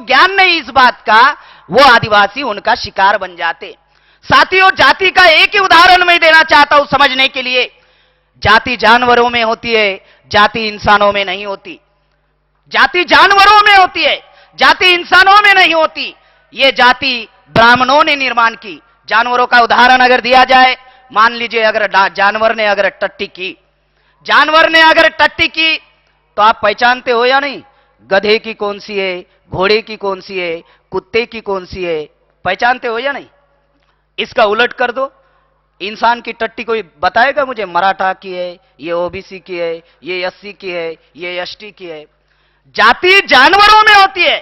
ज्ञान नहीं इस बात का, वो आदिवासी उनका शिकार बन जाते। साथियों, जाति का एक ही उदाहरण मैं देना चाहता हूं समझने के लिए। जाति जानवरों में होती है, जाति इंसानों में नहीं होती। जाति जानवरों में होती है, जाति इंसानों में नहीं होती। ये जाति ब्राह्मणों ने निर्माण की। जानवरों का उदाहरण अगर दिया जाए, मान लीजिए अगर जानवर ने अगर टट्टी की, जानवर ने अगर टट्टी की तो आप पहचानते हो या नहीं? गधे की कौन सी है, घोड़े की कौन सी है, कुत्ते की कौन सी है, पहचानते हो या नहीं? इसका उलट कर दो, इंसान की टट्टी कोई बताएगा मुझे? मराठा की है, ये ओबीसी की है, ये एससी की है, ये एसटी की है। जाति जानवरों में होती है।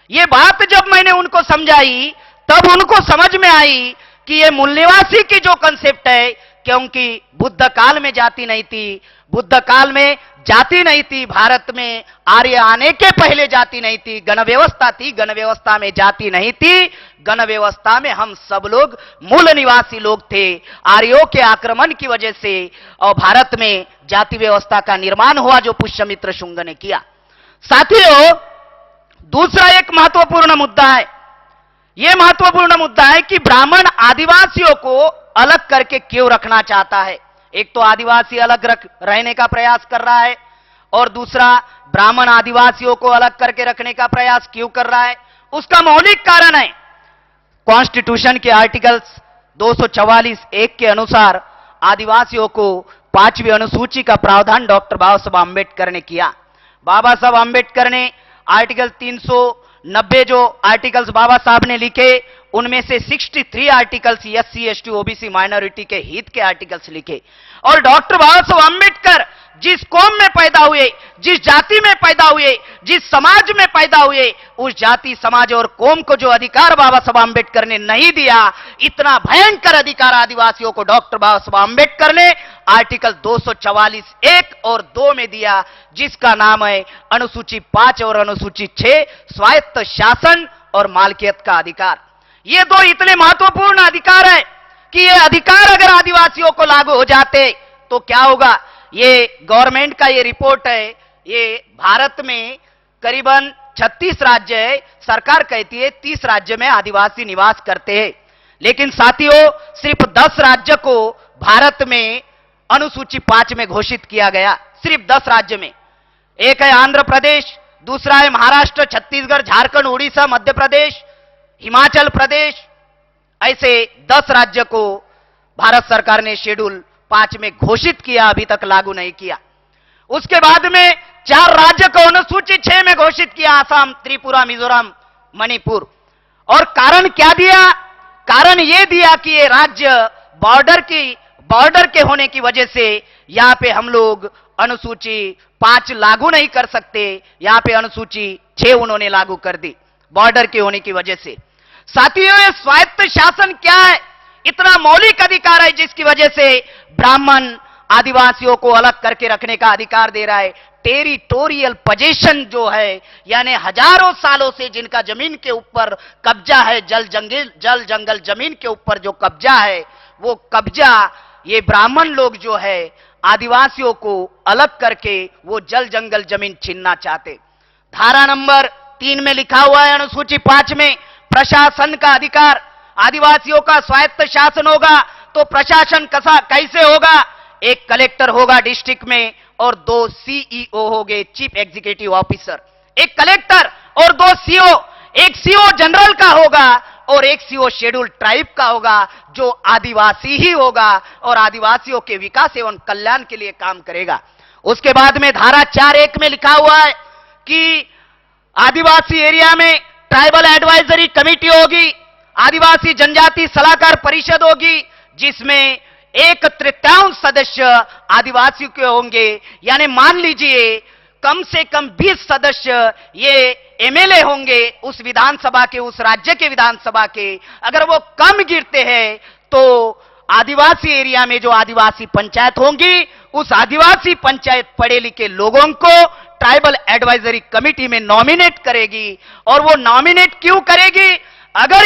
ये बात जब मैंने उनको समझाई तब उनको समझ में आई कि ये मूल निवासी की जो कंसेप्ट है, क्योंकि बुद्ध काल में जाति नहीं थी, बुद्ध काल में जाति नहीं थी, भारत में आर्य आने के पहले जाति नहीं थी, गण व्यवस्था थी, गण व्यवस्था में जाति नहीं थी। गण व्यवस्था में हम सब लोग मूल निवासी लोग थे। आर्यों के आक्रमण की वजह से और भारत में जाति व्यवस्था का निर्माण हुआ जो पुष्यमित्र शुंग ने किया। साथियों, दूसरा एक महत्वपूर्ण मुद्दा है। यह महत्वपूर्ण मुद्दा है कि ब्राह्मण आदिवासियों को अलग करके क्यों रखना चाहता है। एक तो आदिवासी अलग रहने का प्रयास कर रहा है, और दूसरा ब्राह्मण आदिवासियों को अलग करके रखने का प्रयास क्यों कर रहा है। उसका मौलिक कारण है, कॉन्स्टिट्यूशन के आर्टिकल्स 244(1) के अनुसार आदिवासियों को 5वीं अनुसूची का प्रावधान डॉक्टर बाबा साहब आंबेडकर ने किया। बाबा साहब आंबेडकर ने आर्टिकल 390 जो आर्टिकल्स बाबा साहब ने लिखे, उनमें से 63 articles SC ST OBC minority के हित के आर्टिकल्स लिखे। और डॉक्टर बाबा साहब आंबेडकर जिस कौम में पैदा हुए, जिस जाति में पैदा हुए, जिस समाज में पैदा हुए, उस जाति समाज और कौम को जो अधिकार बाबा साहब आंबेडकर ने नहीं दिया, इतना भयंकर अधिकार आदिवासियों को डॉक्टर बाबा साहब आंबेडकर ने आर्टिकल 244(1) और 2 में दिया, जिसका नाम है अनुसूची 5 और अनुसूची 6 स्वायत्त शासन और मालकियत का अधिकार। ये दो इतने महत्वपूर्ण अधिकार है कि ये अधिकार अगर आदिवासियों को लागू हो जाते तो क्या होगा। ये गवर्नमेंट का ये रिपोर्ट है, ये भारत में करीबन 36 राज्य है, सरकार कहती है 30 राज्य में आदिवासी निवास करते हैं, लेकिन साथियों सिर्फ 10 राज्य को भारत में अनुसूची 5 में घोषित किया गया। सिर्फ 10 राज्य में, एक है आंध्र प्रदेश, दूसरा है महाराष्ट्र, छत्तीसगढ़, झारखंड, उड़ीसा, मध्य प्रदेश, हिमाचल प्रदेश। ऐसे 10 राज्य को भारत सरकार ने शेड्यूल 5 में घोषित किया, अभी तक लागू नहीं किया। उसके बाद में 4 राज्य को अनुसूची 6 में घोषित किया, आसाम, त्रिपुरा, मिजोरम, मणिपुर। और कारण क्या दिया? कारण यह दिया कि ये राज्य बॉर्डर के होने की वजह से यहां पे हम लोग अनुसूची 5 लागू नहीं कर सकते, यहां पे अनुसूची 6 उन्होंने लागू कर दी बॉर्डर के होने की वजह से। साथियों, ये स्वायत्त शासन क्या है? इतना मौलिक अधिकार है जिसकी वजह से ब्राह्मण आदिवासियों को अलग करके रखने का अधिकार दे रहा है। टेरिटोरियल पोजीशन जो है, यानी हजारों सालों से जिनका जमीन के ऊपर कब्जा है, जल जंगल जमीन के ऊपर जो कब्जा है, वो कब्जा ये ब्राह्मण लोग जो है आदिवासियों को अलग करके वो जल जंगल जमीन छीनना चाहते। धारा नंबर 3 में लिखा हुआ है अनुसूची 5 में प्रशासन का अधिकार, आदिवासियों का स्वायत्त शासन होगा। तो प्रशासन कैसे होगा? एक कलेक्टर होगा डिस्ट्रिक्ट में और 2 सीईओ होंगे, चीफ एग्जीक्यूटिव ऑफिसर। एक कलेक्टर और 2 सीओ, एक सीओ जनरल का होगा और एक सीओ शेड्यूल ट्राइब का होगा, जो आदिवासी ही होगा और आदिवासियों के विकास एवं कल्याण के लिए काम करेगा। उसके बाद में धारा 4(1) में लिखा हुआ है कि आदिवासी एरिया में ट्राइबल एडवाइजरी कमेटी होगी, आदिवासी जनजाति सलाहकार परिषद होगी, जिसमें 1/3 सदस्य आदिवासी के होंगे। यानी मान लीजिए कम से कम 20 सदस्य ये एमएलए होंगे उस विधानसभा के, उस राज्य के विधानसभा के। अगर वो कम गिरते हैं तो आदिवासी एरिया में जो आदिवासी पंचायत होंगी, उस आदिवासी पंचायत पढ़े लिखे लोगों को ट्राइबल एडवाइजरी कमेटी में नॉमिनेट करेगी। और वो नॉमिनेट क्यों करेगी? अगर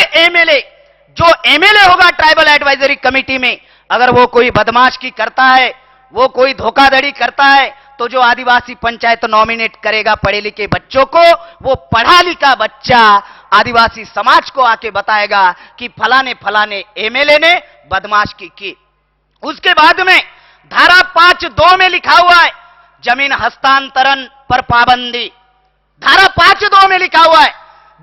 जो एमएलए होगा ट्राइबल एडवाइजरी कमेटी में, अगर वो कोई बदमाशी करता है, वो कोई धोखाधड़ी करता है, तो जो आदिवासी पंचायत नॉमिनेट करेगा पढ़े लिखे बच्चों को, वो पढ़ा लिखा बच्चा आदिवासी समाज को आके बताएगा कि फलाने फलाने एमएलए ने बदमाशी की। उसके बाद में धारा 5(2) में लिखा हुआ है जमीन हस्तांतरण पर पाबंदी। धारा 5(2) में लिखा हुआ है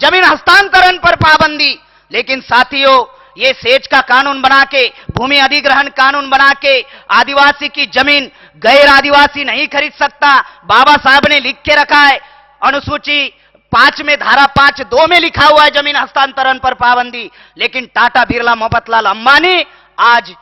जमीन हस्तांतरण पर पाबंदी। लेकिन साथियों, ये सेज का कानून बना के, भूमि अधिग्रहण कानून बना के आदिवासी की जमीन गैर आदिवासी नहीं खरीद सकता। बाबा साहब ने लिख के रखा है अनुसूची 5 में, धारा 5(2) में लिखा हुआ है जमीन हस्तांतरण पर पाबंदी। लेकिन टाटा, बिरला, मोहब्बतलाल अंबानी आज